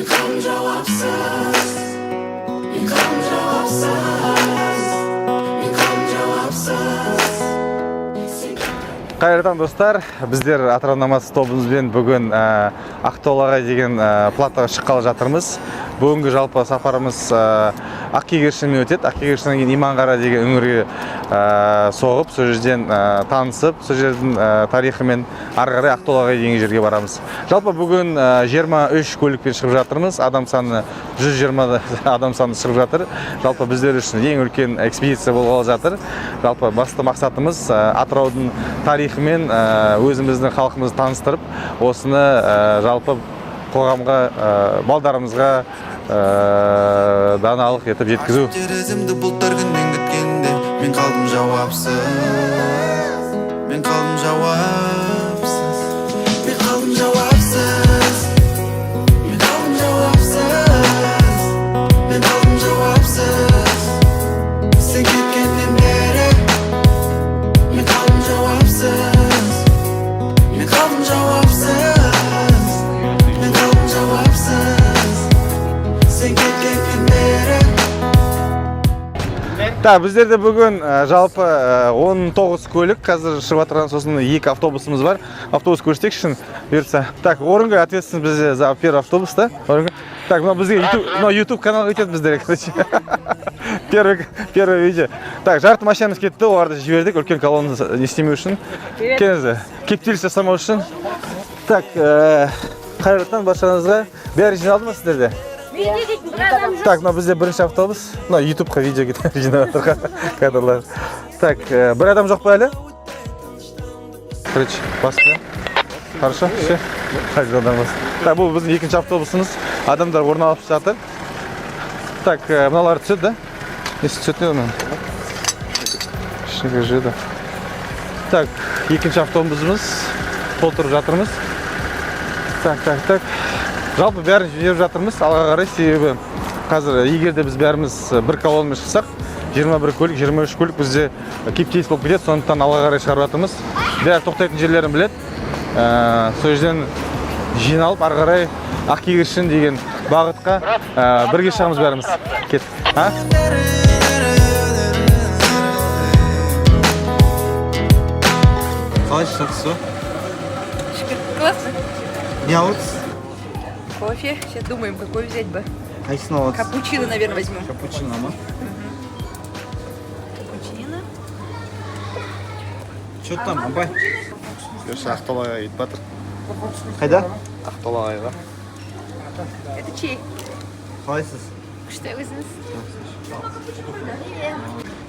Мен қалдым жауапсыз, мен қалдым жауапсыз, мен қалдым жауапсыз. Қайырлы достар, біздер Атырау намаз тобымызбен бүгін Ақтолаға деген платаға шыққалы жатырмыз. Бүгінгі жалпы сапарымыз Ақкегершінмен өтеді. Ақкегершіннен кейін Иманғара деген өңірге соғып, сол жерден танысып, сол жердің тарихымен ары қарай Ақтолаға деген жерге барамыз. Жалпы бүгін 23 көлікпен шығып жатырмыз. Адам саны 120 адам саны шығып жатыр. Жалпы біздер үшін ең үлкен экспедиция болғалы жатыр. Жалпы басты мақсатымыз Атыраудың тарихымен өзіміздің халқымызды таныстырып, осыны жалпы қоғамға, балдарымызға даналық етіп жеткізу. Тереземді бұлттар күннен күткенде, мен қалдым жауапсыз, мен қалдым жауапсыз, Мен қалдым жауапсыз, мен қалдым жауапсыз, мен қалдым жауапсыз. Сен кеткеннен бері мен қалдым жауапсыз, мен қалдым жауапсыз, мен қалдым жауапсыз. Сен кеткеннен бері. Біздерде бүгін жалпы 19 көлік қазір шығып жатырған, сосын 2 автобусымыз бар. Автобус көрсетейікші бұйыртса. Орынға ответственность бізде за первый автобус, да? Мына бізге YouTube каналға өтеді біздер, короче. Первый видео. Жарты машинамыз кетті, оларды жібердік, үлкен колонны не істемеу үшін. Келіңіздер, кептеліс жасамау үшін. Қайырлы баршаңызға. Бәрі жиналды ма сіздерде? Мына бізде бірінші автобус. YouTube'қа видео жинап жатыр кадрлар. Бір адам жоқ па әлі? Короче, басып. Хорошо, все. Бұл біздің екінші автобусымыз. Адамдар орналасып жатыр. Мыналар түседі, да? Несі түседі не оның? Ішіге жеді. Екінші автобусымыз. Толтырып жатырмыз. Жалпы бәрін жіберіп жатырмыз, алға қарай, себебі қазір егерде біз бәріміз бір колоннамен шықсақ, 21 көлік, 23 көлік бізде кептеліс болып кетеді, сондықтан алға қарай шығарып жатырмыз. Бәрі тоқтайтын жерлерін біледі. Сол жерден жиналып, ары қарай Ақкегершін деген бағытқа бірге шығамыз бәріміз. Кет. қалай шықсы? Классно. Не алыңыз? Кофе. Сейчас думаем, какой взять бы. Қайсыны алыңыз? Капучино, наверное, возьмем. Капучино ма? Капучино. Че там, абай? Ақтолаға кетіп батыр. Қайда? Ақтолаға. Это чей? Қалайсыз? Что өзіңіз?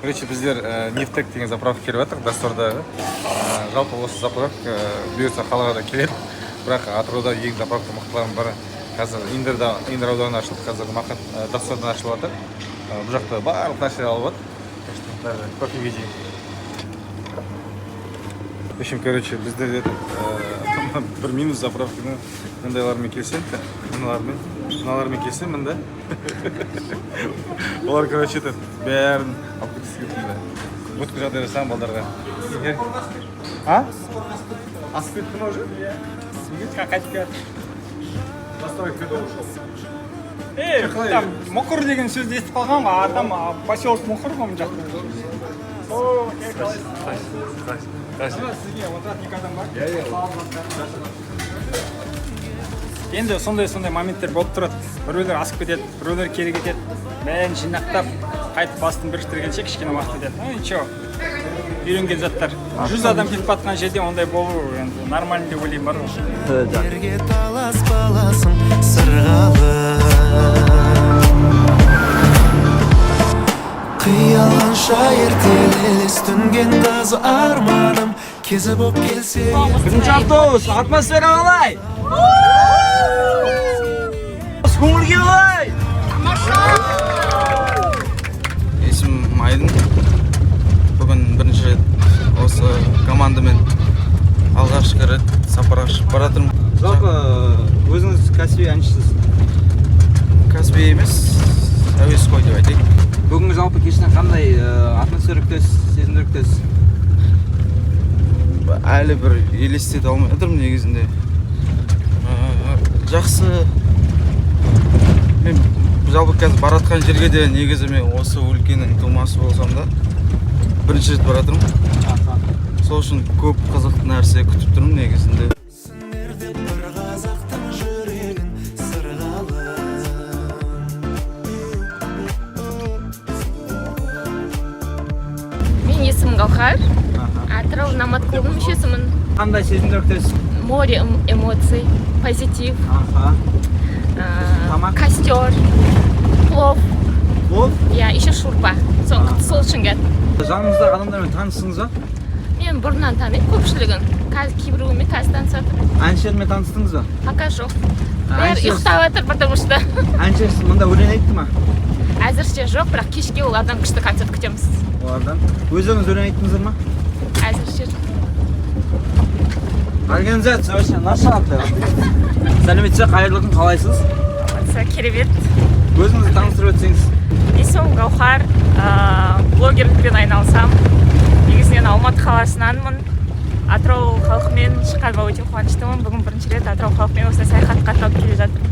Короче, біздер Нефтек деген заправка келіп жатыр, Дастордағы. Жалпы осы заправка бұйыртса қалаға келеді. Бірақ Атырауда ең заправка мықтылардың бірі. Қазір Индер ауданына ашылды, қазір Дастордан ашылып жатыр. Бұл жақта барлық нәрсе алып жатыр. Кофеге дейін. В общем, короче, біздер бір минус заправканы мындайлармен келсем, мыналармен келсем, мында. Олар, короче, бәрін алып кеткісі келді. Өткі жағдай жасаған балдарға. Асып кетті ма уже? Қайтып келді. Там мұқыр деген сөзді естіп қалған ғой, адам поселок мұқыр ғой жақта. Сізге отыратын екі адам бар? Енді сондай моменттер болып тұрады. Біреулер асып кетеді, біреулер кері кетеді. Бәрін жинақтап, қайтып басын біріктіргенше кішкене уақыт кетеді. Ничего, үйренген заттар. 100 адам кетіп батқан жерде ондай болу енді нормально деп ойлаймын бар ғой. Жерге таласпаласың сырғалым, қияланша ертелес түнген тазы арманым кезі боп келсе. Бірінші автобус, атмосфера қалай? Көңілге қалай? Есім Майдын. Бүгін бірінші рет осы командамен алғашқы рет сапарға шығып баратырмын. Жалпы өзіңіз кәсіби әншісіз? Кәсіби емес, әуесқой деп айтайық. Бүгінгі жалпы кешіне қандай атмосфера күтесіз, сезімдер күтесіз? Әлі бір елестете алмай отырмын негізінде. Жақсы жалпы қазір баратқан жерге де негізі мен осы өлкенің тумасы болсам да бірінші рет баратырмын. Сол үшін көп қызықты нәрсе күтіп тұрмын негізінде. Сіңірдеп бір қазақтың жүрегін сырғалы. Менің есімім Гаухар. Атырау Намат клубының мүшесімін. Қандай сезімдер күтесіз? Море эмоций, позитив, Тамақ? костер, плов. Плов? Я еще шурпа. Сол үшін келдім. Жаныңыздағы адамдармен таныстыңыз ба? Мен бұрыннан танимын көпшілігін. Кейбіреуімен қазір танысып жатырмын. Әншілермен таныстыңыз ба? Пока жоқ. Бәрі ұйықтап жатыр, потому что. Әнші мында өлең айтты ма? Әзірше жоқ, бірақ кешке олардан күшті концерт күтеміз. Олардан. Өздеріңіз өлең айттыңыздар ма? Әзірше жоқ. Организация вообще наша атты. Сәлеметсіз, қайырлы күн, қалайсыз? Керемет. Өзіңізді таныстырып өтсеңіз. Есімім Гаухар, блогерлікпен айналысам. Негізінен Алматы қаласынанмын. Атырау халқымен шыққаныма өте қуаныштымын. Бүгін бірінші рет Атырау халқымен осылай саяхатқа аттанып келе жатырмын.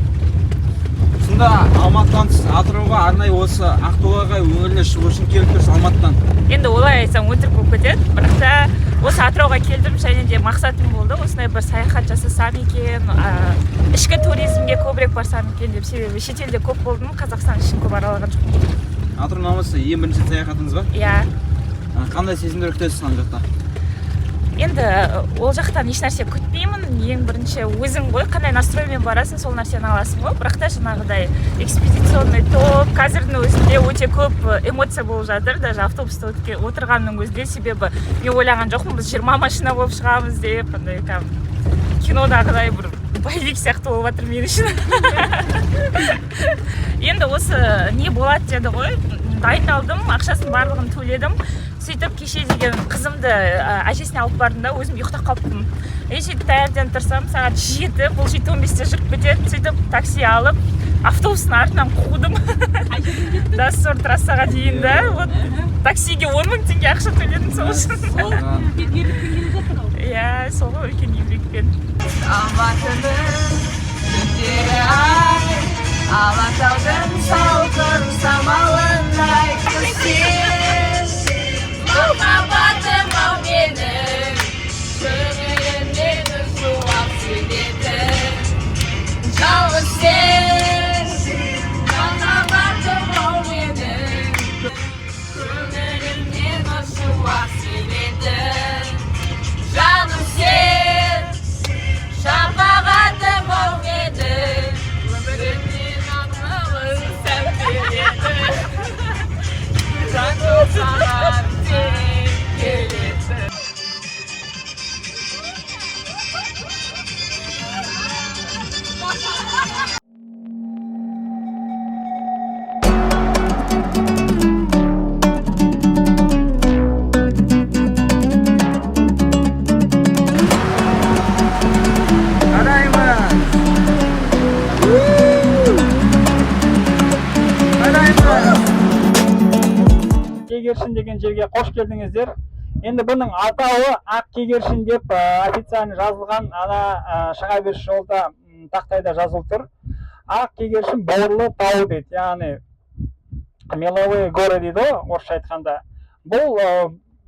Сонда Алматыдан тыс Атырауға арнайы осы Ақтоғайға өңірлер шығу үшін келіп тұрсыз Алматыдан. Енді олай айтсам өтірік болып кетеді, бірақ та осы Атырауға келдім, және де мақсатым болды осындай бір саяхат жасасам екен, ішкі туризмге көбірек барсам екен деп, себебі шетелде көп болдым, Қазақстан ішін көп аралаған жоқпын. Атырау намысы ең бірінші саяхатыңыз ба? Иә. Қандай сезімдер күтесіз ана жақта? Енді ол жақтан еш нәрсе күтпеймін. Ең бірінші өзің ғой, қандай настроймен барасың, сол нәрсені аласың ғой. Бірақ та жаңағыдай экспедиционный топ, қазірдің өзінде өте көп эмоция болып жатыр. Даже автобуста отырғанның өзінде, себебі мен ойлаған жоқпын, біз 20 машина болып шығамыз деп, андай кинодағыдай бір боевик сияқты болып жатыр мен үшін. Енді осы не болады деді ғой, дайындалдым, ақшасын барлығын төледім. Сөйтіп кеше деген қызымды әжесіне алып бардым да, өзім ұйықтап қалыппын. Сөйтіп таңертең тұрсам, сағат 7, бұл 7:15-те жүріп кетеді. Сөйтіп такси алып, автобустың артынан қудым. Да, сор трассаға дейін да. Вот таксиге 10 000 теңге ақша төледім сол үшін. Сол үлкен ерлікпен келе жатыр ол. Иә, сол үлкен еңбекпен. Алматының түндері ай, Алатаудың салқын самалындай сен. Махаббатым ау менің, көңілімнен ұшуап сөйледің. Жалғыз сен, махаббатым ау менің, көңілімнен ұшуап сөйледің. Жаным сен, шапағатым ау менің, өмірімнен аңлығын сән береді. Жаным саған Кегершін деген жерге қош келдіңіздер. Енді бұның атауы Ақ Кегершін деп официально жазылған, ана шыға беріш жолда тақтайда жазылып тұр. Ақ Кегершін бауырлы тау дейді, яғни меловые горы дейді ғой, орысша айтқанда. Бұл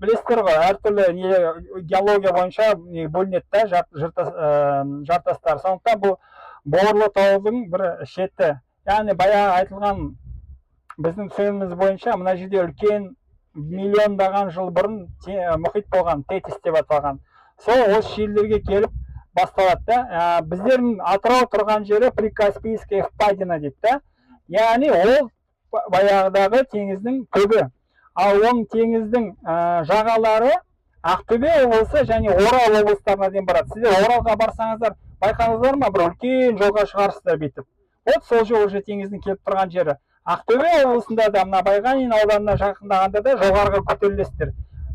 білесіздер ғой, әртүрлі геология бойынша бөлінеді да, жартастар. Сондықтан бұл бауырлы таудың бір шеті. Яғни баяғы айтылған біздің сөзіміз бойынша мына жерде үлкен миллиондаған жыл бұрын мұхит болған, Тетис деп аталған. Сол осы жерлерге келіп басталады да. Біздердің Атырау тұрған жері Прикаспийская впадина дейді да. Яғни ол баяғыдағы теңіздің түбі. Ал оның теңіздің жағалары Ақтөбе облысы және Орал облыстарына дейін барады. Сіздер Оралға барсаңыздар, байқаңыздар ма, бір үлкен жолға шығарсыздар бүйтіп. Вот сол жол уже теңіздің келіп тұрған жері. Ақтөбе облысында да, мына Байғанин ауданына жақындағанда да жоғарғы көтерілесіздер.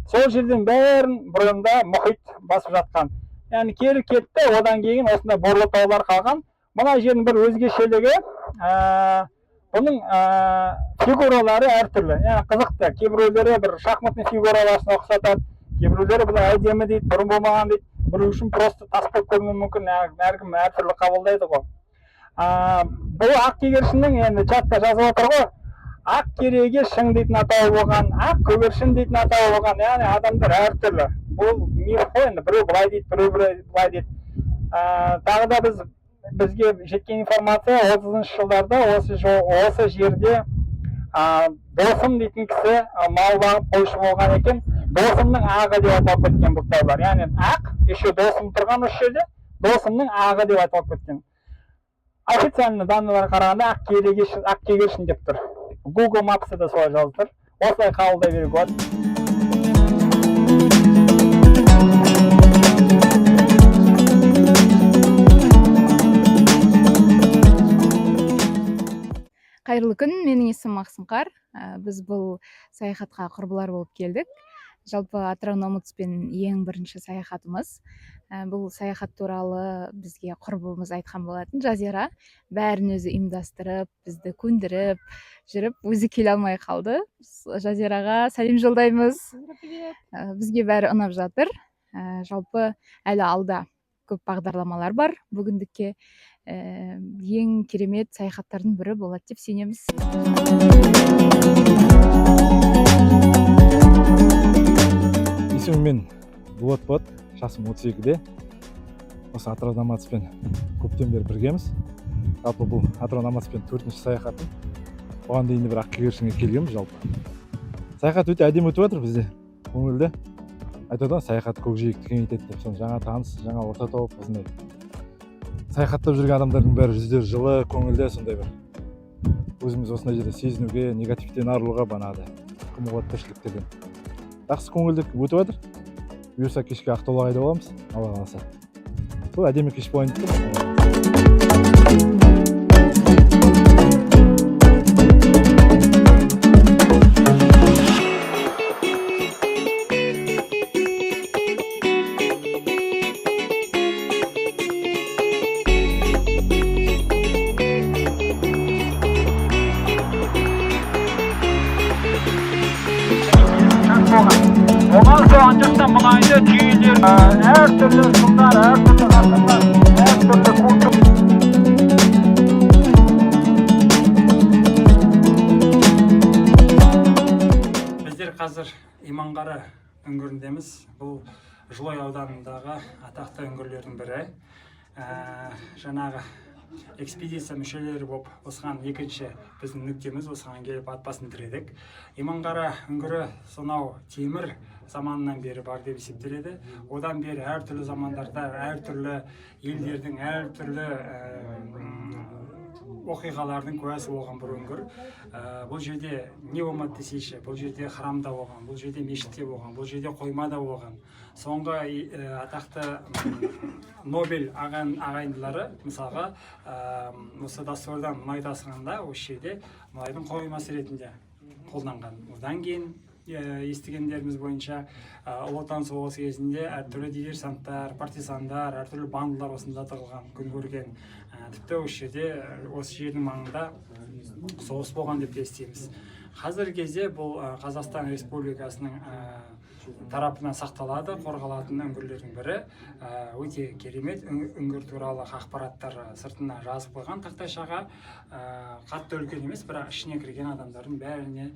Сол жерден бәрін бұрында мұхит басып жатқан. Яғни кері кетті, одан кейін осында борлы таулар қалған. Мына жердің бір өзгешелігі, бұның фигуралары әртүрлі. Яғни қызықты. Кейбіреулері бір шахматный фигураларына ұқсатады, кейбіреулері бұл әдемі дейді, бұрын болмаған дейді. Біреу үшін просто тас болып көрінуі мүмкін, әркім әртүрлі қабылдайды ғой. Бұл ақ көгершіннің енді чатта жазып отыр ғой, ақ кереге шың дейтін атауы болған, ақ көгершін дейтін атауы болған. Яғни адамдар әртүрлі. Бұл миф қой енді, біреу былай дейді, біреу былай дейді. Тағы да бізге жеткен информация 30-шы жылдарда осы жерде Досым дейтін кісі мал бағып қойшы болған екен. Досымның ағы деп аталып кеткен бұл таулар. Яғни ақ, еще досым тұрған осы жерде, Досымның ағы деп аталып кеткен. Официальный данныйларға қарағанда ақ көгершін деп тұр. Google Maps'та да солай жазып тұр. Осылай қабылдай беруге болады. Қайырлы күн, менің есімім Ақсұңқар. Біз бұл саяхатқа құрбылар болып келдік. Жалпы Атырау-Номутспен ең бірінші саяхатымыз. Бұл саяхат туралы бізге құрбымыз айтқан болатын, Жазира. Бәрін өзі ұйымдастырып, бізді көндіріп жүріп, өзі келе алмай қалды. Жазираға сәлем жолдаймыз. Бізге бәрі ұнап жатыр. Жалпы әлі алда көп бағдарламалар бар. Бүгіндікке ең керемет саяхаттардың бірі болады деп сенеміз. Есімім мен Болот, жасым 32-де. Осы Атырау-Номутспен көптен бері біргеміз. Жалпы бұл Атырау-Номутспен 4-ші саяхатым. Оған дейін бір ақ көгершінге келгенбіз жалпы. Саяхат өте әдемі өтіп жатыр бізде. Көңілді. Айтады саяхат көкжиекті кеңейтеді деп. Соны жаңа таныс, жаңа орта тауып, осындай саяхаттап жүрген адамдардың бәрі жүздері жылы, көңілді, сондай бір. Өзіміз осындай жерде сезінуге, негативтен арылуға банады. Қымығат тіршіліктерден. Жақсы көңілді өтіп жатыр. Бұйырса кешке Ақтауға қайда боламыз, Алла қаласа. Сол әдемі кеш болайын деп тұрмын. Ondan sonra ancak da мұнайды түйелер әртүрлі жылдар, әртүрлі ғасырлар, әртүрлі культур. Біздер қазір Иманғара үңгіріндеміз. Бұл Жылой ауданындағы атақты үңгірлердің бірі. Жаңағы экспедиция мүшелері болып осыған екінші біздің нүктеміз, осыған келіп ат басын тіредік. Иманғара үңгірі сонау темір заманынан бері бар деп есептеледі. Одан бері әртүрлі замандарда әртүрлі елдердің әртүрлі оқиғалардың куәсі болған бір үңгір. Бұл жерде не болмады десейші, бұл жерде храмда болған, бұл жерде мешітте болған, бұл жерде қоймада болған. Соңғы атақты Нобель ағайындылары, мысалға, осы дастуардан мұнай тасығанда, осы жерде мұнайдың қоймасы ретінде қолданған. Одан кейін естігендеріміз бойынша Ұлы Отан соғысы кезінде әртүрлі диверсанттар, партизандар, әртүрлі бандылар осында тығылған, күн көрген. Тіпті осы жердің маңында соғыс болған деп естиміз. Қазіргі кезде бұл Қазақстан Республикасының тарапынан сақталады, қорғалатын үңгірлердің бірі. Өте керемет үңгір туралы ақпараттар сыртына жазып қойған тақтайшаға. Қатты үлкен емес, бірақ ішіне кірген адамдардың бәріне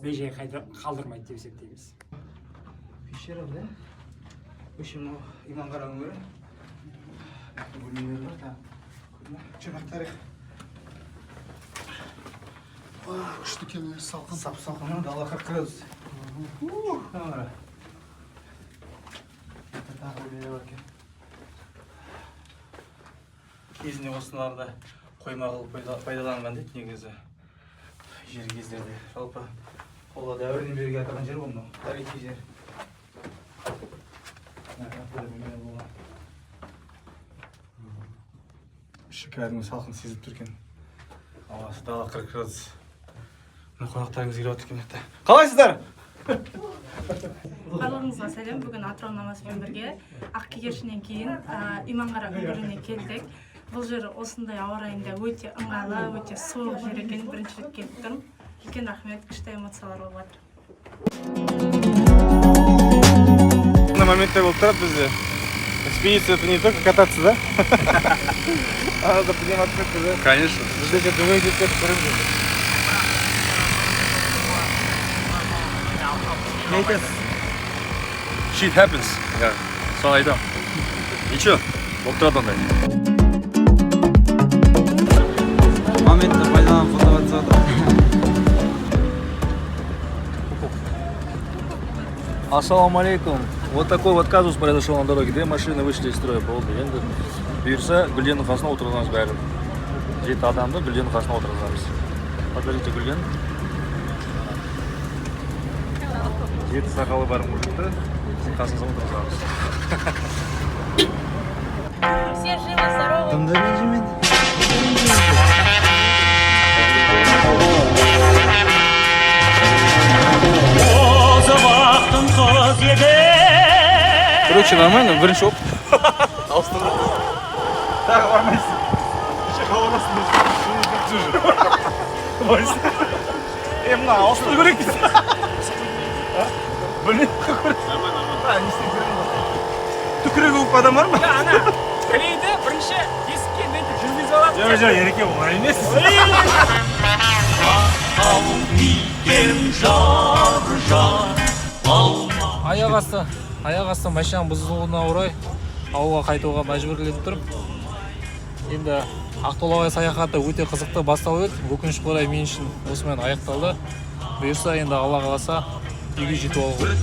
бей-жай қалдырмайды деп есептейміз. Пещера, да? Өшім Иманғара үңгірі. Бөлмелер бар, жаңақ тарих. Күшті екен, салқын. Сап-салқын, дала 40 градус. Кезінде осыларда қойма қылып пайдаланған дейді негізі жер кездерде. Жалпы қола дәуірінен бергі атаған жер бұл, тарихи жер. Кәдімгі салқын сезіп тұрген. Ауасы дала 40 градус. Қонақтарыңыз келіп отыр екен. Қалайсыздар? Барлығыңызға сәлем. Бүгін Атырау-Номутспен бірге ақ көгершіннен кейін Иманғара үңгіріне келдік. Бұл жер осындай ауа райында өте ыңғайлы, өте суық жер екен. Бірінші рет келіп тұрмын. Үлкен рахмет, күшті эмоциялар болып жатыр. На моменте болып тұрады бізде. Экспедиция это не только кататься, да? арада бірдеңе атып кетті да. Конечно. Бізде дөңгелек кетіп көріп жүр. Не айтасыз? Shit happens. Ya, соны айтамын. Ничего, болып тұрады ондай. Моментті пайдаланып фото атсады. Ассаламу алейкум. Вот такой вот казус произошел на дороге. Две машины вышли из строя болды. Енді бұйырса Гүлденнің қасына отырғанымыз бәрі. 7 адамды Гүлденнің қасына отырғызамыз. Подождите, Гүлден. 7 сақалы бар мужикті сіздің қасыңызға отырғызамыз. Все живы, здоровы. Короче, нормально, бірінші оп. Тағы бармайсың. Кеше хабарластым дейсің. Мына ауыстыру керек дейсің. Білмеймін көріп. Не істеп көрейін ба? Түкірегі көп адам бар ма? Ана клейді бірінші есікке бүйтіп жүргізіп алады. Жоқ, ереке олай емес. Аяқ асты машинаның бұзылуына орай ауылға қайтуға мәжбүрленіп тұрып, енді Ақтоғайға саяхаты өте қызықты басталып еді. Өкінішке орай мен үшін осымен аяқталды. Бұйырса енді Алла қаласа үйге жетіп алуға.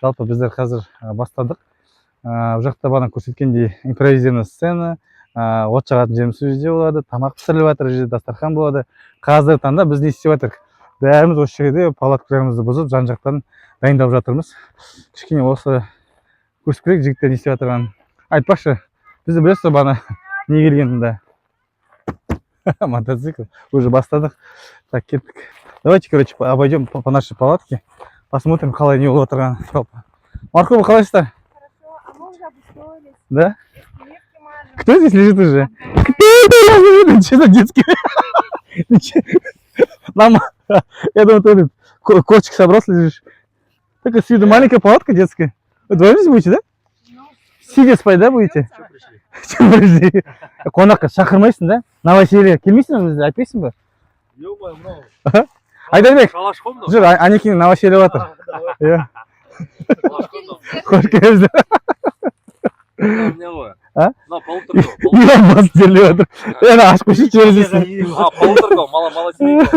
Жалпы біздер қазір бастадық. Бұл жақта бана көрсеткендей импровизированный сцена, от жағатын жеріміз сол жерде болады, тамақ пісіріліп жатыр, жерде дастархан болады. Қазіргі таңда біз не істеп жатырмыз? Бәріміз осы жерде палаткаларымызды бұзып, жан-жақтан дайындап жатырмыз. Кішкене осы көрсетіп керек, жігіттер не істеп жатырғанын. Айтпақшы, бізді білесіз бана не келгенінде. Мотоцикл. Уже бастадық. Так, кеттік. Давайте, короче, обойдем по нашей палатке. Посмотрим, қалай не болып отырған. Маркова, қалайсыздар? Хорошо, а мы уже обустроились. Да? Девки мажем. Кто здесь лежит уже? Кто это? Что за детский? Я думаю, ты кошечка собрался лежишь. Такая с виду маленькая палатка детская. Вы вдвоем здесь будете, да? Сидя спать, да, будете? Что пришли? Қонаққа шақырмайсың, да? Новоселье келмейсің бе бізде, айтпайсың ба? Ё-моё, мынау. Айдарбек, Шалаш қой мынау. жүр, Анекең новоселье жатыр. Иә. Қош келіпсіз. Не ғой? А? Мынау полуторка. Иван басып жерлеп жатыр. Ана ашып қойшы терезесін. Полуторка, мало сидит.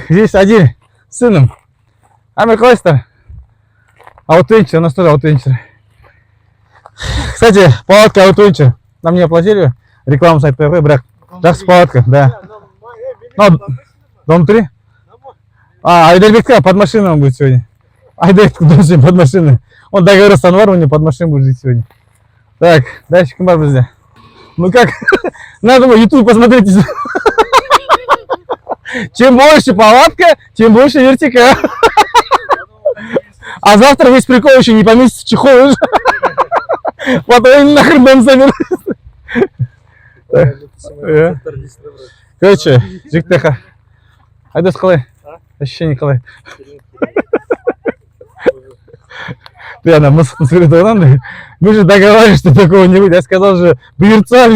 Здесь один с сыном. Амир, қалайсыздар? Аутвенчер, у нас тоже аутвенчер. Кстати, палатка аутвенчер. Нам не оплатили, рекламу сайт қой, бірақ жақсы палатка, да. Дом 3? Айдарбекке под машиной он будет сегодня. Айдарбек дом 7 под машиной. Он договор с Анваром, у него под машиной будет жить сегодня. Так, дальше кем бар бізде? Ну как, надо было YouTube посмотреть. Чем больше палатка, тем больше вертика. А завтра весь прикол еще не поместится в чехол. Потом нахрен дом соберется. Короче, жігіттер, Айдос қалай? Ощущение қалай? Ты, она мысль говорит, мы же договаривались, что такого не будет. Я сказал же, бұйыртса.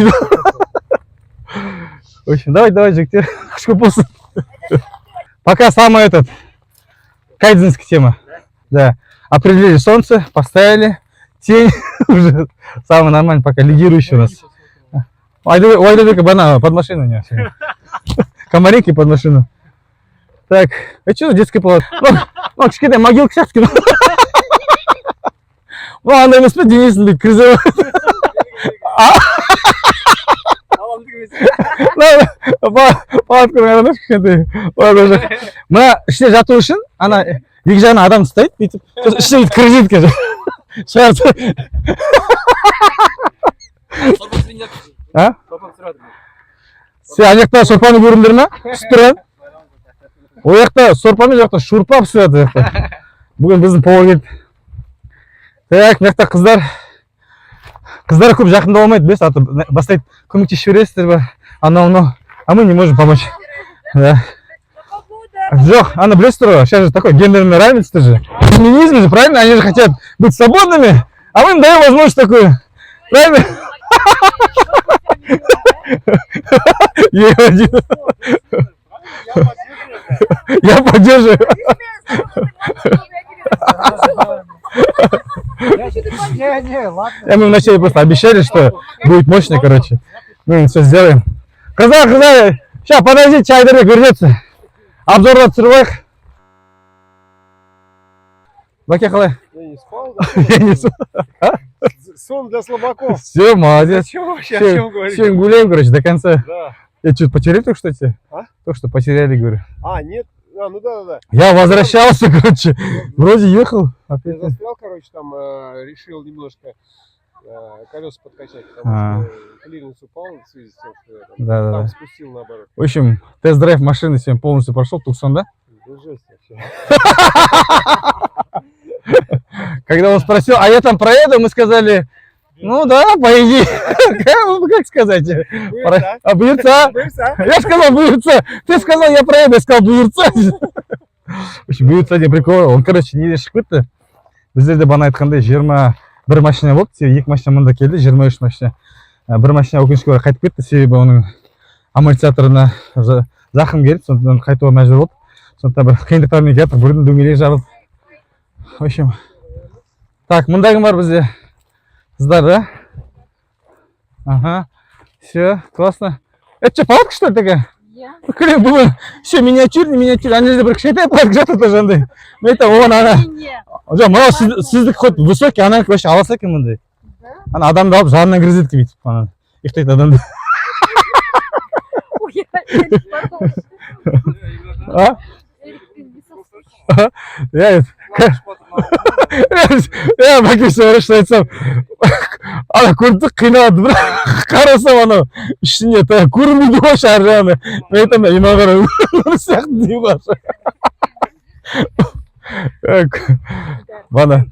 В общем, давай, жігіттер, қышқы болсын. Пока самая кайдзенская тема. Да. Определили солнце, поставили тень. Уже самое нормальное, пока лидирующий у нас. У Айдарбека банана под машину у него. Комарики под машину. Так, это что за детская палатка? Ну, кішкентай могилка сияқты кино. Ну, андай емес пе, денесінде кіргізіп. Палатка кішкентай. Мына іште жату үшін, ана екі жағынан адам ұстайды бүйтіп ішіне бүйтіп кіргізеді екен шығарып сен ана жақта сорпаны көрдіңдер ма пісіп тұрған ол жақта сорпа мен жақта шурпа пісіп жатыр бүгін біздің повар келді так мына жақта қыздар көп жақында болмайды білесіз а то бастайды көмектесіп жібересіздер ба анау мынау а мы не можем помочь жоқ ана білесіздер ғой сейчас же такое гендерное равенство же феминизм же правильно они же хотят быть свободными а мы им даем возможность такую правильно я поддерживаю мы вначале просто обещали, что будет мощно, короче. Мы все сделаем. Қыздар, сейчас подожди, чайдыры вернется. Обзорда түсіріп алайық. Баке қалай? Я не спал, Я не спал. Сон для слабаков. Все, молодец. Сегодня гуляем, короче, до конца. Да. Я что-то потеряли только что тебе? А? Только что потеряли, говорю. А, нет. А, ну да. Я возвращался, короче. Вроде ехал. Я Опять. застрял, короче, там решил немножко колеса подкачать, потому что клиренс упал в связи с тем, что я там спустил наоборот. В общем, тест-драйв машины сегодня полностью прошел, Туксонда. Да жесть вообще. Когда он спросил, а я там проеду, мы сказали, ну да, поеди. Как сказать? Буйырца. Я сказал буйырца. Ты сказал, я проеду, я сказал буйырца. В общем, буйырца не прикол. Он, короче, неде шығып кетті. Біздерде бана айтқандай 21 машина болды. 2 машина мұнда келді, 23 машина. Бір машина өкінішке орай қайтып кетті, себебі оның амортизаторына зақым келді, сондықтан қайтуға мәжбүр болды. Сондықтан бір қиындықтармен келатыр, бірдің дөңгелегі жарылып. В общем, так, мұнда кім бар бізде? Қыздар, да? Ага, все, классно. Это что, палатка, что ли, такая? Блин, было все миниатюрный. Ана жерде бір кішкентай палатка жатыр тоже андай. Это он, ана. Жоқ, мынау сіздікі хоть высокий, ананікі вообще аласа екен мындай. Ана адамды алып жанына кіргізеді екен бүйтіп, ана ұйықтайды адамды. А? Я бәкесі орысша айтсам, ана көрді қиналады, бірақ қарасам анау ішіне көрінбейді ғой шар жағына. Мен айтамын, иманғара өмір сияқты деймін қарсы. Бана.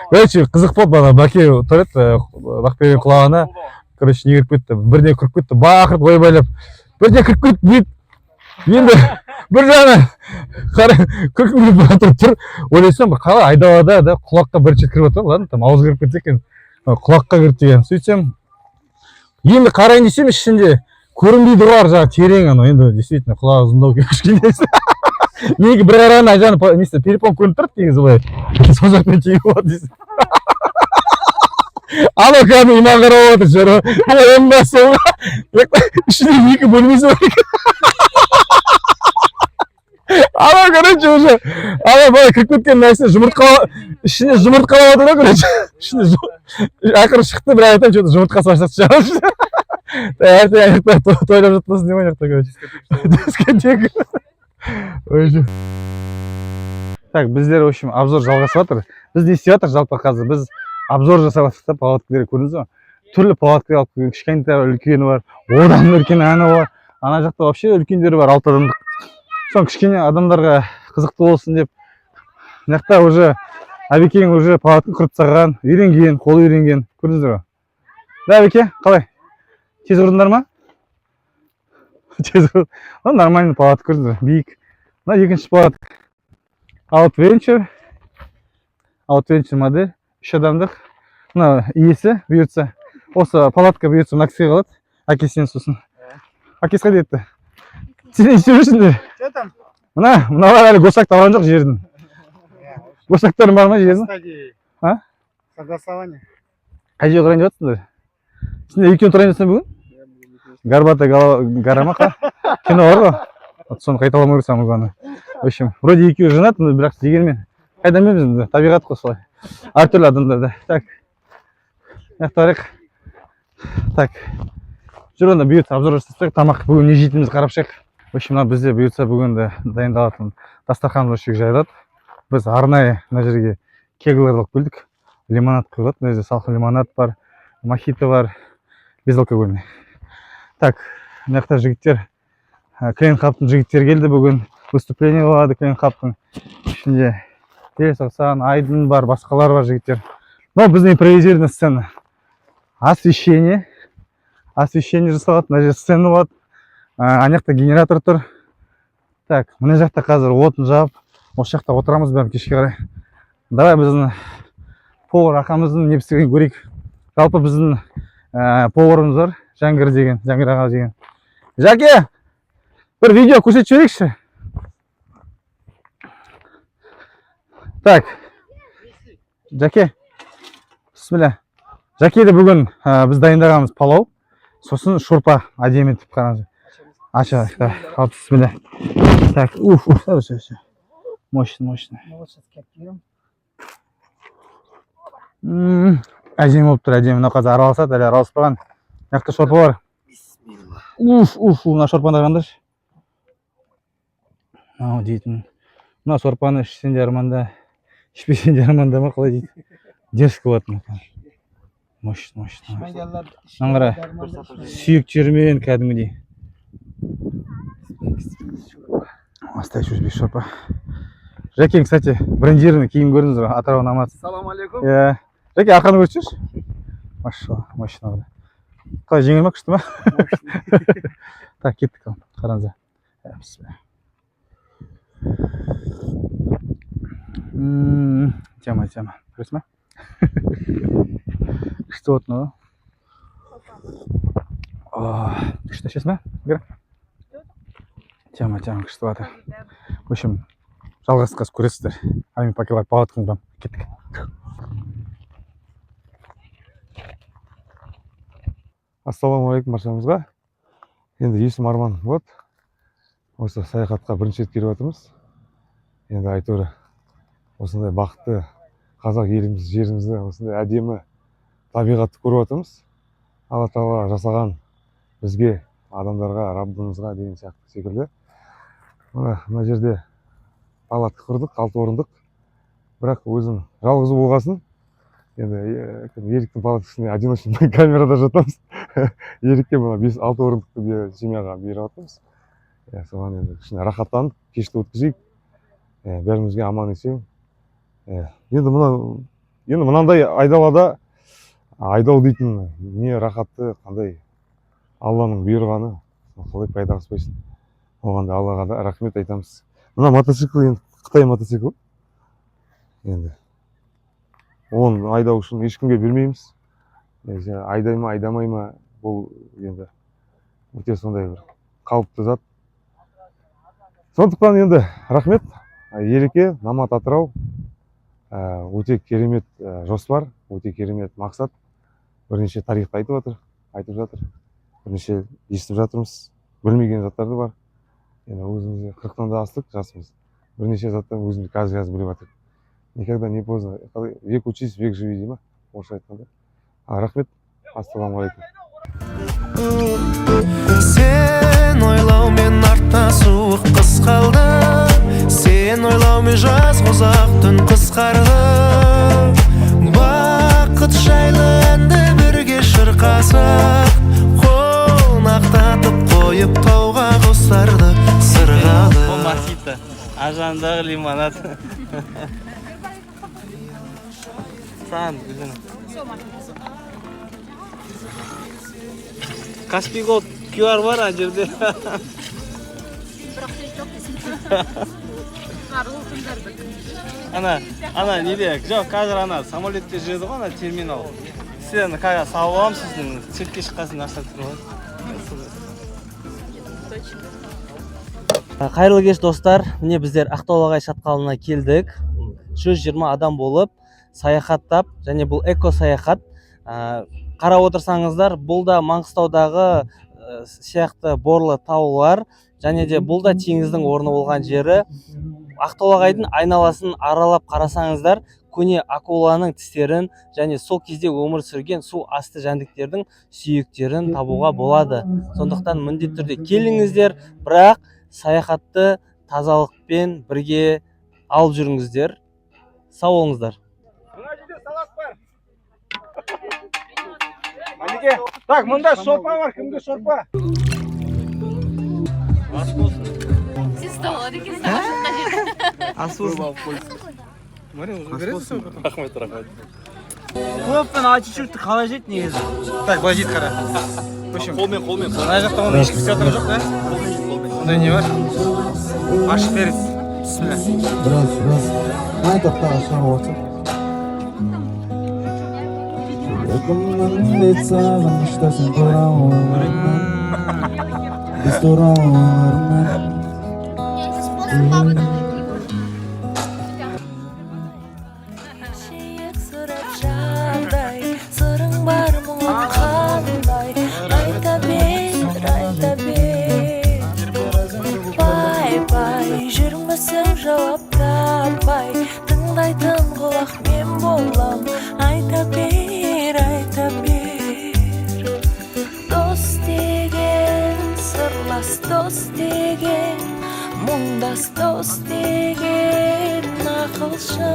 Короче, қызық болды бана, бәке тұр еді, бақберген құлағына. Короче, не кіріп кетті, біріне кіріп кетті, бақырып ойбайлап. Біріне кіріп кетті, дейді. Енді бір жағына 40 минут тұрып тұр. Ойлайсам, қалай айдалада да құлаққа бірінші кіріп отыр. Ладно, там ауыз кіріп кетсе екен. Құлаққа кіріп деген. Сөйтсем, енді қарайын десем ішінде көрінбейді ғой ар жағы терең анау. Енді действительно құлағы ұзындау кішкене. Неге бір қараған ай жағын перепон көрініп тұрды негізі былай. Сол жақтан кейін болады дейсің. Анау кәдімгі иман қарап отыр жері. Онда солға. Ішінде 2 бөлмесі бар екен. Ана, короче, уже ана бала кіріп кеткен нәрсе ішіне жұмыртқалап отыр да, короче. Ақыры шықты, бірақ айтам, что-то жұмыртқасы баштады шығарып. Ертең аяқта тойлап жатпасын деп аяқта, короче. Дискотека. Так, біздер, в общем, обзор жалғасып жатыр. Біз не істеп жатыр жалпы қазір? Біз обзор жасап жатырмыз да, палаткалар көрдіңіз ба? Түрлі палаткалар алып келген, кішкентай үлкені бар, одан үлкен ана бар. Ана жақта вообще үлкендері бар, 6 адамдық. Соң кішкене адамдарға қызықты болсын деп. Мына жақта уже Әбекең уже палатын құрып тастаған, үйренген, қолы үйренген. Көрдіңіздер ба? Да, Әбеке, қалай? Тез ұрдыңдар ма? Тез ұрдың. Нормальный палат көрдіңіздер, биік. Мына екінші палат. Outventure модель, 3 адамдық. Мына иесі бұйыртса. Осы палатка бұйыртса мына кісіге қалады. Әкесінен сосын. Әкесі қайда кетті? Сен не істеп жүрсіңдер? Мыналар әлі госак табған жоқ жердің. Госактарың бар ма жердің? Согласование. Қай жерге тұрайын деп жатсыңдар? Сендер екеуін тұрайын жатсың бүгін? Горбатая гора ма? Кино бар ғой? Соны қайталамай көрсем мұғаны. В общем, вроде екеуі женат, бірақ дегенмен қайдан білеміз, табиғат қой солай. Әртүрлі адамдарда. Так. Аяқтарық. Так. Жүр онда бұйыртса обзор жасастық. Тамақ бүгін не жейтінімізді қарап шығайық. В общем, бізде бұйыртса бүгін де дайындалатын дастархан жайылады. біз арнайы мына жерге кеглер алып келдік. Лимонад құйылады. Мына жерде салқын лимонад бар, мохито бар, безалкогольный. Так, мына жақта жігіттер, Клейн Хаптың жігіттері келді бүгін. Выступление болады Клейн Хаптың ішінде. Телесоқсан, Айдын бар, басқалар бар жігіттер. Но біздің импровизированный сцена. Освещение жасалады. Мына жерде сцена болады. Ана жақта генератор тұр. Так, мына жақта қазір отын жағып, осы жақта отырамыз бәрін кешке қарай. Давай біздің повар ақамыздың не істегенін көрейік. Жалпы біздің поварымыз бар, Жаңғыр аға деген. Жаке, бір видео көрсетіп жіберейікші. Так, Жаке, бісміллә. Жакеде бүгін біз дайындағанымыз палау, сосын шорпа әдемі етіп қараңыз. Аша, ал бісміллә. Так, все. Мощно. Әдемі болып тұр, әдемі. Мына қазір араласады, әлі араласпаған. Яқты шорпа бар. Мына шорпаны қараңдаршы. Дейтін. Мына шорпаны ішсен де арманда, ішпесен де арманда ма, қалай дейді. Дерзкі болатын. Мощно. Аңғара, сүйек жермен кәдімгідей. Остай чуть без шорпа. Жаке, кстати, брендированный киім көрдіңіз ғой, Атырау намаз. Салам алейкум. Жаке, ақырын көрсетші. Машалла, мощно. Қалай жеңіл ма, күшті ма? Так, кеттік, қараңыздар. Тема. Көресіз ма? Күшті отын, күшті ішесіз ма? Тема, күшті отыр. В общем, жалғасқас көресіздер. Ами пакелар палатканы бам. Кеттік. Ассалаумағалейкум баршамызға. Енді есім Арман болады. Осы саяхатқа бірінші рет келіп жатырмыз. Енді айтуы осындай бақытты қазақ еліміз, жерімізді, осындай әдемі табиғатты көріп жатырмыз. Алла Тағала жасаған бізге, адамдарға, Раббымызға деген сияқты секілді. Мына жерде палатка құрдық, 6 орындық. Бірақ өзім жалғыз болғасын. Енді Еріктің палаткасында одиночный камерада жатамыз. Ерікке мына 5-6 орындықты семьяға беріп жатырмыз. Соған енді кішкене рахаттанып, кешті өткізейік. Бәрімізге аман есен. Енді мынандай айдалада айдау дейтін не рахатты, қандай Алланың бұйырғаны, қалай пайда қыспайсың. Оған да Аллаға да рахмет айтамыз. Мына мотоцикл енді Қытай мотоцикл. Енді оны айдау үшін ешкімге бермейміз. Айдай ма, айдамай ма, бұл енді өте сондай бір қауіпті зат. Сондықтан енді рахмет. Ереке, Намат Атырау өте керемет жоспар, өте керемет мақсат. Бірнеше тарихты айтып жатыр. Бірнеше естіп жатырмыз. Білмеген заттарды бар. Енді өзімізде 40-тан да астық жасымыз. Бірнеше заттан өзіміз қазір біліп жатыр. Никогда не поздно. Век учись, век живи дейма. Орысша айтқанда. Рахмет. Ассалаумағалейкум. Сен ойлаумен артта суық қыс қалды. Сен ойлаумен жаз ұзақ түн қысқарды. Бақыт жайлы әнді бірге шырқасақ, қонақтатып қойып тауға құстарды сырғалы. Мохито, ажандағы лимонад. Саған гүлін. Каспий Голд QR бар ана жерде. Ана неде, жоқ, қазір ана самолетте жүреді ғой, ана терминал. Сен қазір салып аламын, сіздің циркке шыққасын ақша тұрып. Қайырлы кеш достар, міне біздер Ақтаулағай шатқалына келдік. 120 адам болып саяхаттап, және бұл эко саяхат. Қарап отырсаңыздар, бұл да Маңғыстаудағы сияқты борлы таулар, және де бұл да теңіздің орны болған жері. Ақтаулағайдың айналасын аралап қарасаңыздар, көне акуланың тістерін және сол кезде өмір сүрген су асты жәндіктердің сүйектерін табуға болады. Сондықтан міндетті түрде келіңіздер, бірақ саяхатты тазалықпен бірге алып жүріңіздер. сау болыңыздар. Так, мында шорпа бар, кімге шорпа? Сіз столады екенсіз. Ас болсын. Көппен ачичуртты қалай жейді негізі? Так, былай жейді қара. Қолмен. Мына жақта оны ешкім істеп жатқан жоқ, да? Ондай не бар? Ашып беріңіз. Ай тоқтаға шығып отыр. Өкімнің бет сағынышта сен туралы біз туралы сырың бар мұңын қандай айта бер бай жүрмісің жауап таппай тыңдайтын құлақ мен болам айта бер дос деген сырлас дос деген мұңдас дос деген ақылшы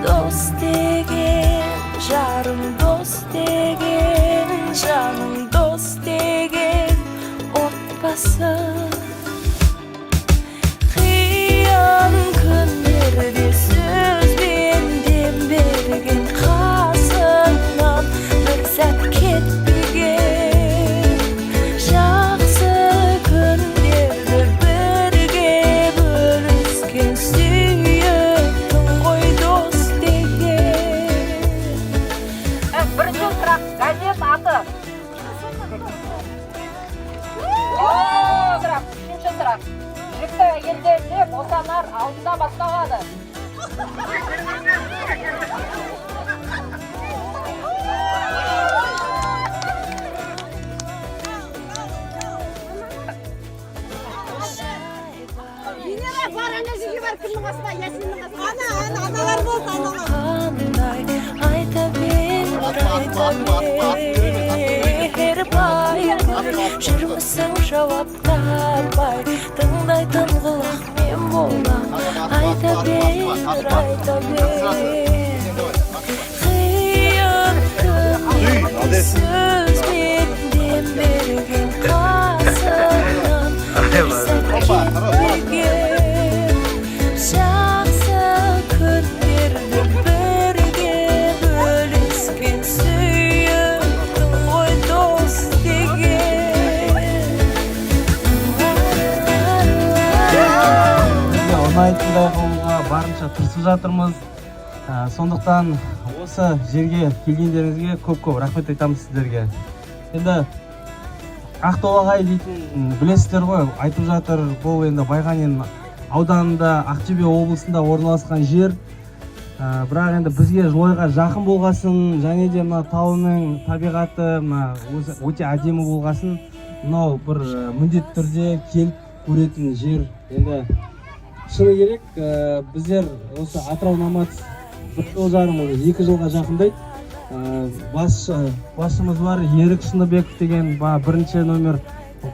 дос деген жарым дос деген жаным дос деген отбасы қиын күндерде сөзбен дем берген қасыңнан бір сәт кетпеген жақсы күндерді бірге бөліскен сүйетін ғой дос деген. Бірінші сұрақ, газет аты. Сұрақ, үшінші сұрақ. Жүкті әйелдерде босанар алдында басталады. Енеге бар, ана жерге бар, кімнің қасында, Ясиннің қасында. Ана, аналар болды, аналар. Қандай айта бер бай жүрмісің жауап таппай тыңдайтын құлақ мен болам айта бер қиын күнде сөзбен дем берген қасыңнан бір сәт кетпеген жақсы күндерді бірге бөліскен сүйетін ғой дос деген. Ұнайтындай қылуға барынша тырысып жатырмыз. Сондықтан осы жерге келгендеріңізге көп рахмет айтамыз сіздерге. Енді Ақтолағай дейтін білесіздер ғой, айтып жатыр, бұл енді Байғанин ауданында Ақтөбе облысында орналасқан жер. Бірақ енді бізге Жылойға жақын болғасын, және де мына тауының табиғаты өте әдемі болғасын, мынау бір міндетті түрде келіп көретін жер. Енді шыны керек, біздер осы Атырау Номадс 1 жыл жарым, 2 жылға жақындайды. Басшымыз бар, Ерік Шыныбеков деген бірінші номер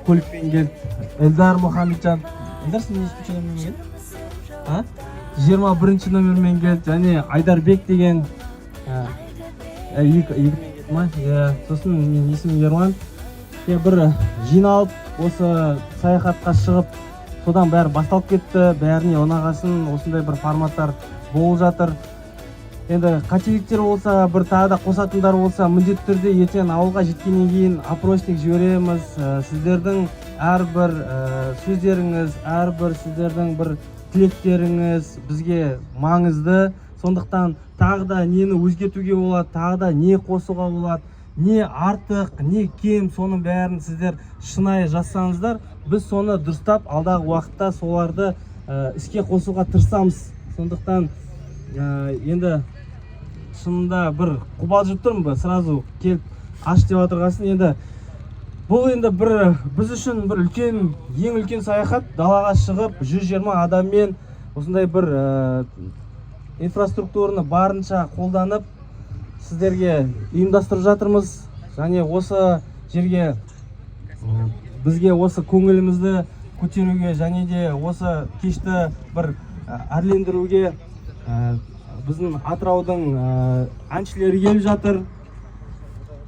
көлікпен келді. Элдар Мұхамеджан. Элдар, сен нешінші номермен келді? 21-ші номермен келді. Және Айдарбек деген екімен келді ма? Сосын мен есімім Ерлан. Бір жиналып, осы саяхатқа шығып, содан бәрі басталып кетті. Бәріне ұнағасын, осындай бір форматтар болып жатыр. Енді қателіктер болса, бір тағы да қосатындар болса, міндетті түрде ертең ауылға жеткеннен кейін опросник жібереміз. Сіздердің әрбір сөздеріңіз, әрбір сіздердің бір тілектеріңіз бізге маңызды. Сондықтан тағы да нені өзгертуге болады, тағы да не қосуға болады, не артық, не кем, соның бәрін сіздер шынайы жазсаңыздар, біз соны дұрыстап алдағы уақытта соларды іске қосуға тырысамыз. Сондықтан енді шынында бір қобалжып тұрмын, сразу келіп аш деп отырғасын. Енді бұл енді біз үшін бір ең үлкен саяхат, далаға шығып 120 адаммен осындай бір инфраструктураны барынша қолданып сіздерге ұйымдастырып жатырмыз. Және осы жерге бізге осы көңілімізді көтеруге, және де осы кешті бір әрлендіруге біздің Атыраудың әншілері келіп жатыр.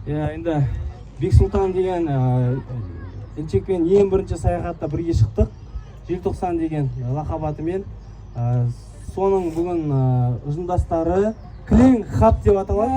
Енді Бексұлтан деген келіншекпен ең бірінші саяхатта бірге шықтық. Желтоқсан деген лақап атымен. Соның бүгін ұжымдастары Кілең хат деп аталады.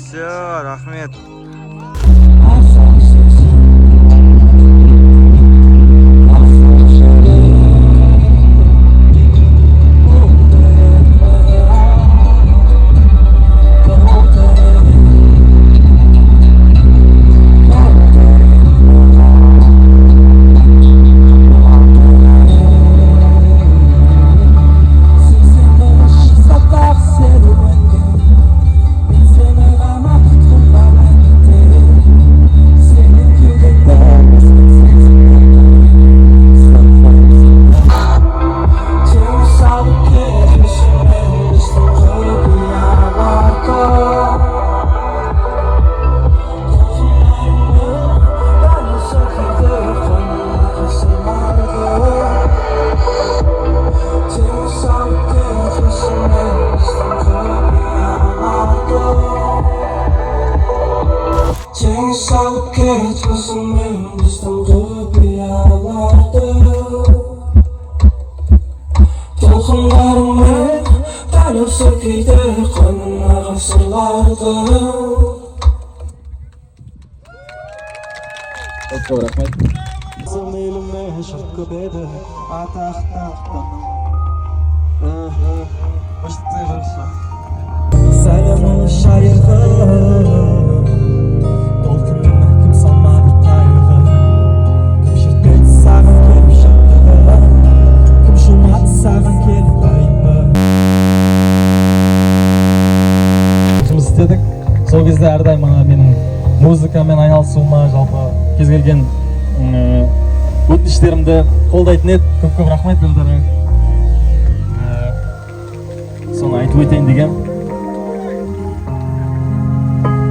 Все, рахмет. Толқындарымен тәліп сөкейді қойныңа ғасырларды. Рахмет. Еліме шырт көп еді атақ-тақтан. Сәлемін шайығы толқынына кім салмады қайғы. Кім шертпеді саған келіп шаттығы. Кім жумады саған келіп айтты. Жұмыс істедік. Сол кезде әрдайым менің музыкамен айналысуыма, жалпы кез келген өтініштерімді қолдайтын еді. Көп рахмет білдіріп. Соны айтып өтейін деген.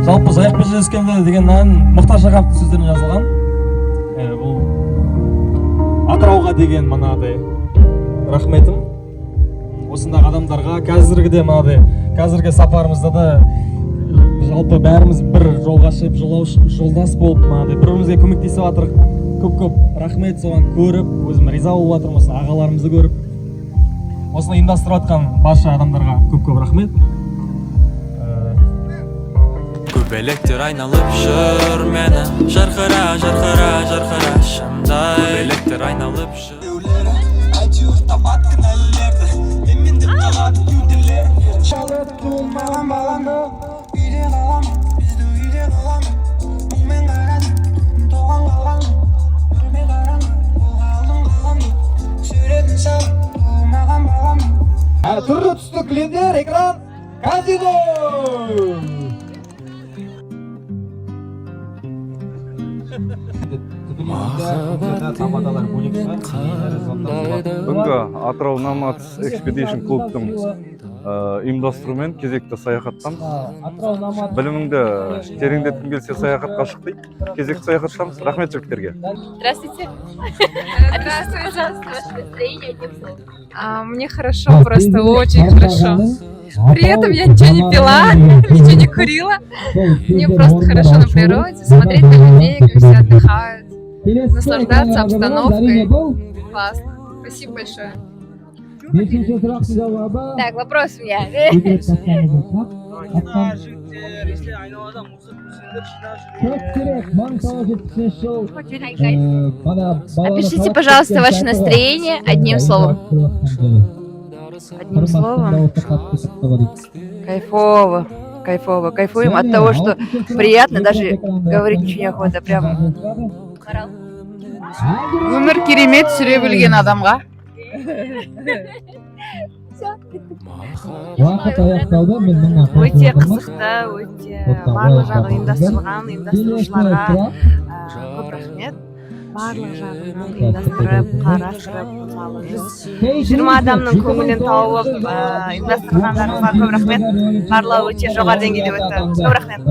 Жалпы жайық бір жетіскенде деген ән Мұхтар Шахановтың сөздеріне жазылған. Бұл Атырауға деген мынадай рахметім. Осындағы адамдарға қазіргіде мынадай қазіргі сапарымызда да жалпы бәріміз бір жолға шығып жолдас болып бір-бірімізге көмектесіп жатырық. Көп рахмет, соған көріп, өзім риза болып жатырмын, осы ағаларымызды көріп. Осыны ұйымдастырып жатқан барша адамдарға көп рахмет. Көбелектер айналып жүр мені, жарқыра шамдай. Көбелектер айналып жүр. Әйтеуір табат кінәлілерді, мен деп қалады кеуделер. Шалып туылмаған баланы үйде қаламын, бізді үйде қаламын. Мұңмен қарадым, тоған қаламын. Түрме қарамын, қолға алдым қаламын. Суретін салып, туылмаған баламын. Түрлі түсті кілемдер, экран, казино! Бүгінгі Атырау Номадс Экспедишн клубтың ұйымдастыруымен кезекті саяхаттамыз. Біліміңді тереңдеткің келсе саяхатқа шық дейді. Кезекті саяхаттамыз. Рахмет жігіттерге. Здравствуйте. Здравствуйте. Настроение. Мне хорошо, просто очень хорошо. При этом я ничего не пила, ничего не курила. Мне просто хорошо на природе, смотреть на людей, как все отдыхают, наслаждаться обстановкой. Классно. Спасибо большое. Так, вопрос у меня. Опишите, пожалуйста, ваше настроение одним словом. Одним словом, кайфово, кайфово. Кайфуем от того, что приятно, даже говорить ничего неохота, прям. Өмір керемет сүре білген адамға. Өте қызықты, өте барлық жағы ұйымдастырылған, ұйымдастырушыларға көп рахмет. Барлық жағынан ұйымдастырып, қарастырып, мысалы 120 адамның көңілін тауып, ұйымдастырғандарыңызға көп рахмет. Барлығы өте жоғары деңгейде өтті. Көп рахмет.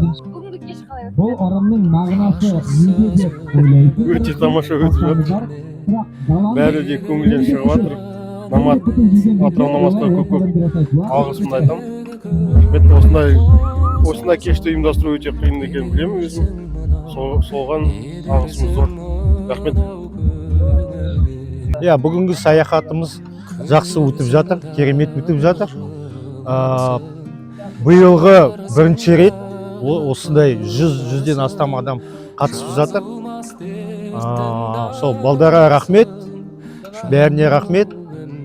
Бұл ырымның мағынасы неде деп ойлайсыз? Өте тамаша өтіп жатыр. Бәрі де көңілден шығып жатыр. Атырау намазға көп алғысымды айтамын. Осындай кешті ұйымдастыру өте қиын екенін білемін өзім. Соған алғысымыз зор. Рахмет. Иә, бүгінгі саяхатымыз жақсы өтіп жатыр, керемет өтіп жатыр. Биылғы бірінші рет осындай 100-ден астам адам қатысып жатыр. Сол балдарға рахмет, бәріне рахмет.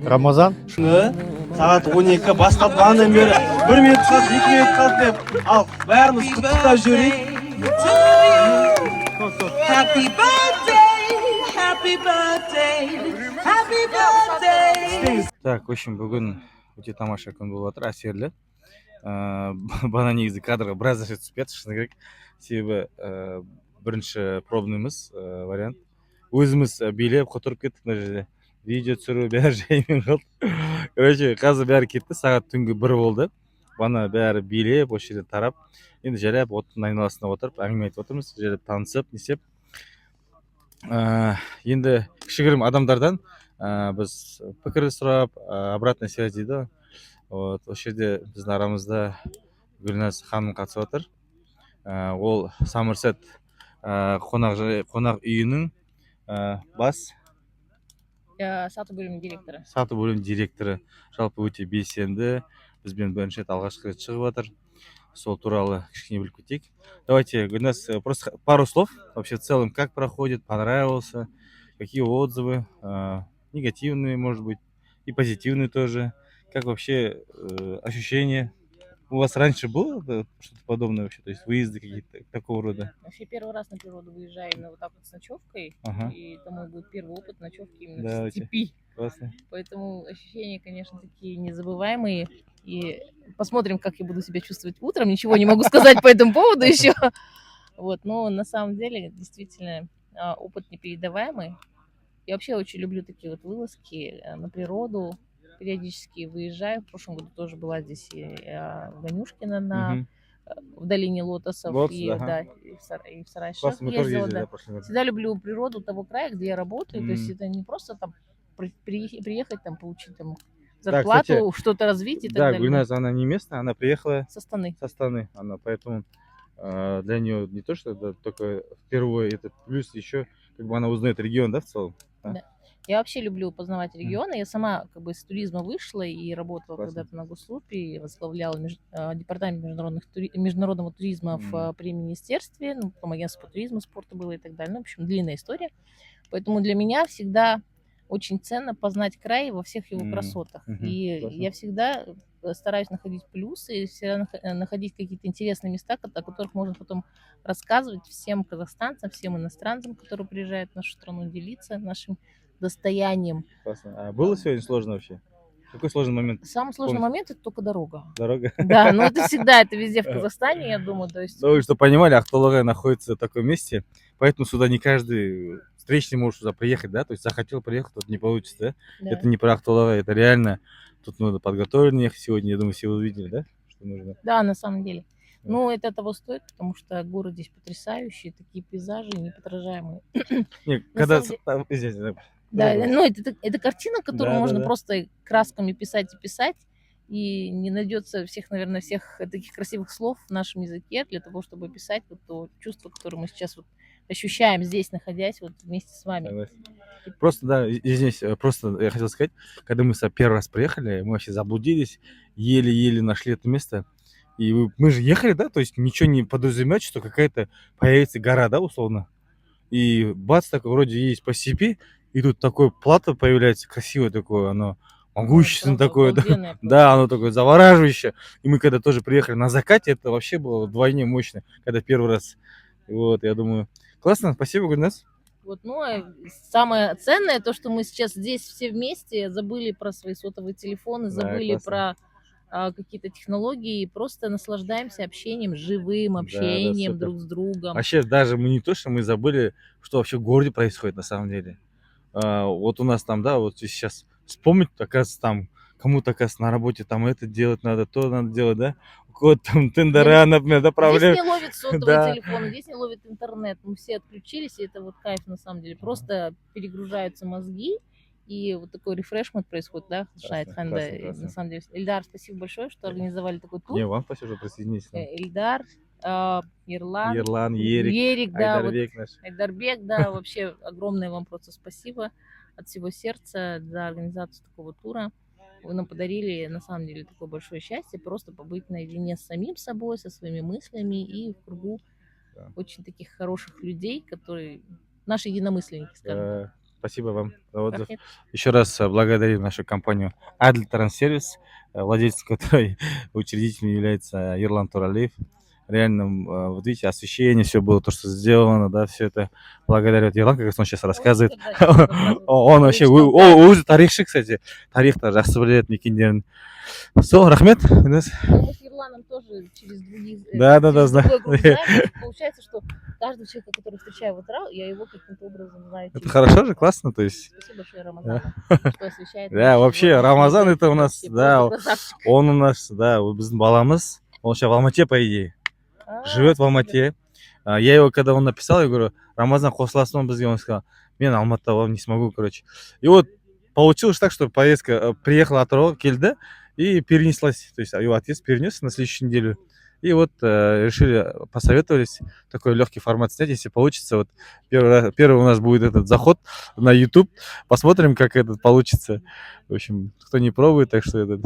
Рамазан. Сағат 12 басталғаннан бері 1 минут қалды, 2 минут қалды деп, ал бәріміз құттықтап жіберейік. Happy birthday, happy birthday, happy birthday. Так, в общем, бүгін өте тамаша күн болып жатыр, әсерлі. Бана негізі кадрға біраз нәрсе түсіп кетті, шыны керек. Себебі бірінші пробныймыз вариант. Өзіміз билеп, құтырып кеттік мына жерде. Видео түсіру бәрі жаймен қалды. Короче, қазір бәрі кетті, сағат түнгі 1 болды. Бана бәрі билеп, осы жерде тарап. Енді жайлап оттың айналасына отырып, әңгіме айтып отырмыз, жайлап танысып, несеп. Енді кішігірім адамдардан біз пікір сұрап, обратная связь дейді. Осы жерде біздің арамызда Гүлназ ханым қатысып отыр. Ол Самырсет қонақ үйінің бас сату бөлімінің директоры. Сату бөлімінің директоры. Жалпы өте белсенді. Бізбен бірінші рет алғашқы рет шығып жатыр. Сол туралы кішкене біліп кетейік. Давайте, Гүлназ, просто пару слов. Вообще в целом, как проходит, понравился, какие отзывы, негативные, может быть, и позитивные тоже. Как вообще ощущения? У вас раньше было что-то подобное вообще, то есть выезды какие-то такого рода? Вообще первый раз на природу выезжаю именно вот так вот с ночевкой, и это мой будет первый опыт ночевки именно в степи. Классно. Поэтому ощущения, конечно, такие незабываемые. И посмотрим, как я буду себя чувствовать утром. Ничего не могу сказать по этому поводу еще. Вот, но на самом деле действительно опыт непередаваемый. Я вообще очень люблю такие вот вылазки на природу. Периодически выезжаю. В прошлом году тоже была здесь и в Ганюшкино в долине лотосов. И в Сарайшах ездила. Да. Всегда люблю природу того края, где я работаю. То есть это не просто там приехать, там получить там зарплату, да, кстати, что-то развить и так далее. Да, Гульназ, она не местная, она приехала со Астаны. Со Астаны. Она, поэтому для нее не то, что это только впервые, это плюс еще, как бы она узнает регион, да, в целом? Да. Я вообще люблю познавать регионы. Я сама как бы с туризма вышла и работала когда-то на госслужбе, возглавляла департамент международного туризма при министерстве, ну, потом агентство по туризму, спорту было и так далее. Ну, в общем, длинная история. Поэтому для меня всегда очень ценно познать край во всех его красотах. И я всегда стараюсь находить плюсы, всегда находить какие-то интересные места, о которых можно потом рассказывать всем казахстанцам, всем иностранцам, которые приезжают в нашу страну, делиться нашим достоянием. Классно. А было сегодня сложно вообще? Какой сложный момент? Самый сложный момент — это только дорога. Дорога? Да, но это всегда, это везде в Казахстане, я думаю. То есть... Ну, вы что понимали, Ахтолага находится в таком месте, поэтому сюда не каждый встречный может сюда приехать, да? То есть захотел приехать, тут не получится, да? Да. Это не про Ахтолага, это реально, тут надо подготовлено ехать сегодня, я думаю, все увидели, да? Что нужно. Да, на самом деле. Ну, это того стоит, потому что город здесь потрясающий, такие пейзажи неподражаемые. Нет, когда... Да, ну это картина, которую можно просто красками писать и писать. и не найдется всех таких красивых слов в нашем языке для того, чтобы описать вот то чувство, которое мы сейчас вот ощущаем здесь, находясь вот вместе с вами. Просто, да, извиняюсь, просто я хотел сказать, когда мы первый раз приехали, мы вообще заблудились, еле-еле нашли это место. И мы же ехали, да, то есть ничего не подразумевать, что какая-то появится гора, да, условно. И бац, так вроде есть по степи, и тут такое плато появляется, красивое такое, оно могущественное такое, да, да, оно такое завораживающее. И мы когда тоже приехали на закате, это вообще было вдвойне мощно, когда первый раз. Вот, я думаю, классно, спасибо, Гульнас. Вот, ну, а самое ценное то, что мы сейчас здесь все вместе забыли про свои сотовые телефоны, забыли про какие-то технологии и просто наслаждаемся общением, живым общением друг с другом. Вообще даже мы не то, что мы забыли, что вообще в городе происходит на самом деле. Вот у нас там, да, вот сейчас вспомнить, оказывается, там кому-то, оказывается, на работе там это делать надо, то надо делать, да? У кого-то там тендера, например, да, проблемы. Здесь не ловит сотовый телефон, здесь не ловит интернет. Мы все отключились, и это вот кайф на самом деле. Просто перегружаются мозги, и вот такой рефрешмент происходит, да, Шайд Ханда. На самом деле, Эльдар, спасибо большое, что организовали такой тур. Не, вам спасибо, что присоединились. Эльдар, Ерлан, Ерик, да, Айдарбек, вот, Айдарбек, да, вообще огромное вам просто спасибо от всего сердца за организацию такого тура. Вы нам подарили, на самом деле, такое большое счастье просто побыть наедине с самим собой, со своими мыслями и в кругу очень таких хороших людей, которые наши единомышленники, скажем так. Спасибо вам за отзыв. Еще раз благодарим нашу компанию Адль Транссервис, владельцем которой учредителем является Ерлан Туралиев. Реально, вот видите, освещение, все было то, что сделано, да, все это благодаря Ерлан, как он сейчас рассказывает. Он вообще, өзі тарихшы, кстати, тарихта жақсы біледі мекендерін. Сол, рахмет. Мы с Ерланом тоже через другие... Да, знаю. Получается, что каждого человека, который встречаю в утра, я его каким-то образом знаю. Это хорошо же, классно, то есть. Спасибо большое Рамазану, что освещает. Да, вообще, Рамазан это у нас, да, он у нас, да, біздің баламыз, он сейчас в Алмате, по идее. Живет в Алмате. Я его, когда он написал, я говорю, Рамазан қосыласың бізге, он сказал, мен Алматыда вам не смогу, короче. И вот получилось так, что поездка приехала Атырауға, келді и перенеслась. То есть его отец перенес на следующую неделю. И вот решили, посоветовались, такой легкий формат снять, если получится. Вот первый у нас будет этот заход на YouTube. Посмотрим, как этот получится. В общем, кто не пробует, так что этот...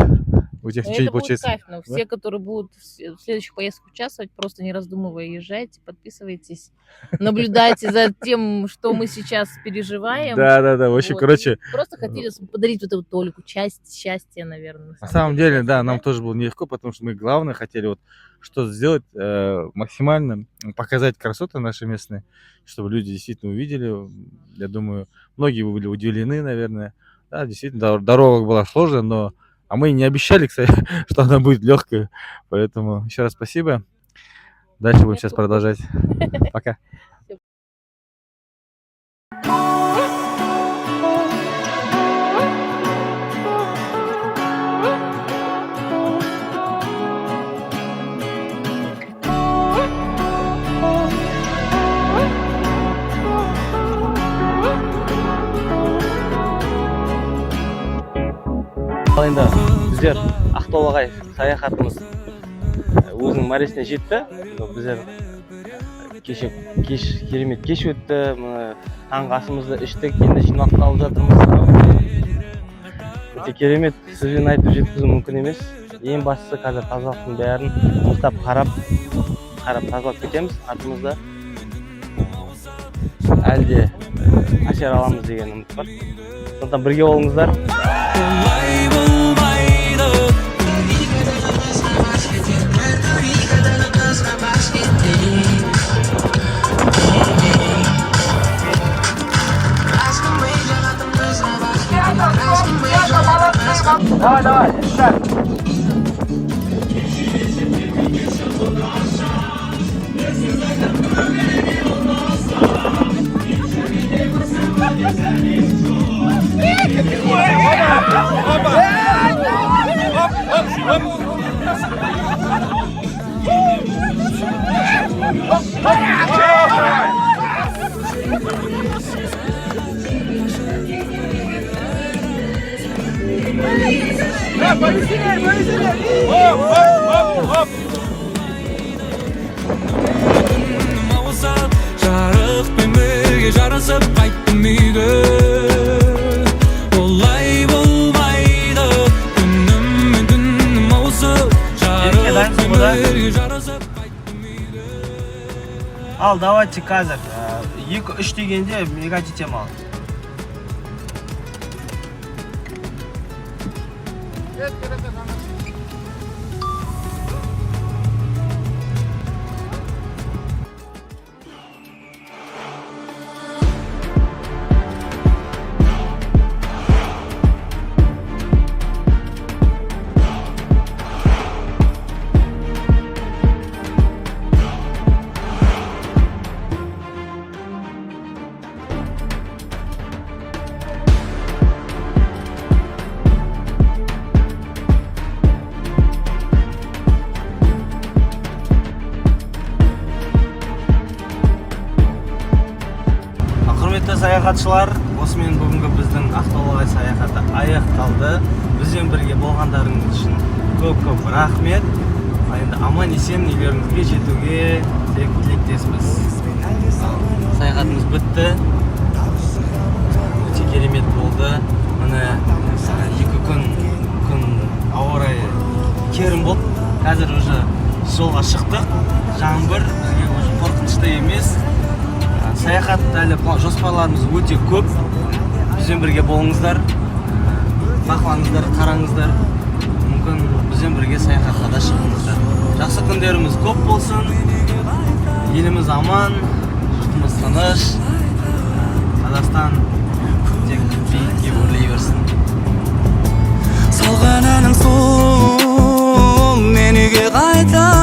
У тех ничего не получается. Это будет кайфно. Все, которые будут в следующих поездках участвовать, просто не раздумывая, езжайте, подписывайтесь, наблюдайте за тем, что мы сейчас переживаем. Да. В общем, короче... Просто хотели подарить вот эту толику часть счастья, наверное. На самом деле, да, нам тоже было нелегко, потому что мы главное хотели вот что сделать максимально, показать красоты наши местные, чтобы люди действительно увидели. Я думаю, многие были удивлены, наверное. Да, действительно, дорога была сложная, но... А мы не обещали, кстати, что она будет легкой. Поэтому еще раз спасибо. Дальше будем сейчас продолжать. Пока. Енді біздер Ақтауға саяхатымыз өзінің мәресіне жетті. Біздер кеш керемет кеш өтті. Таңғы асымызды іштік, енді жинақталып жатырмыз. Өте керемет, сөзбен айтып жеткізу мүмкін емес. Ең бастысы қазір тазалықтың бәрін мұстап қарап тазалап кетеміз артымызда. Әлде әсер аламыз деген үміт бар. Сондықтан бірге болыңыздар. Давай, сейчас. Повеселее! Ал, давайте қазір 2-3 дегенде мегатетем ал. Құрметті саяхатшылар, осымен бүгінгі біздің Ақтоғай саяхаты аяқталды. Бізбен бірге болғандарыңыз үшін көп рахмет. Енді аман есен үйлеріңізге жетуге тілектеспіз. Саяхатымыз бітті. Өте керемет болды. Міне 2 күн ауа райы керім болды. Қазір уже жолға шықтық. Жаңбыр бізге уже қорқынышты емес. Саяхат әлі жоспарларымыз өте көп. Бізбен бірге болыңыздар, бақылаңыздар, қараңыздар. Мүмкін бізбен бірге саяхатқа да шығыңыздар. Жақсы күндеріміз көп болсын. Еліміз аман, жұртымыз тыныш. Қазақстан тек биікке өрлей берсін. Салған әнің сол, мен үйге қайта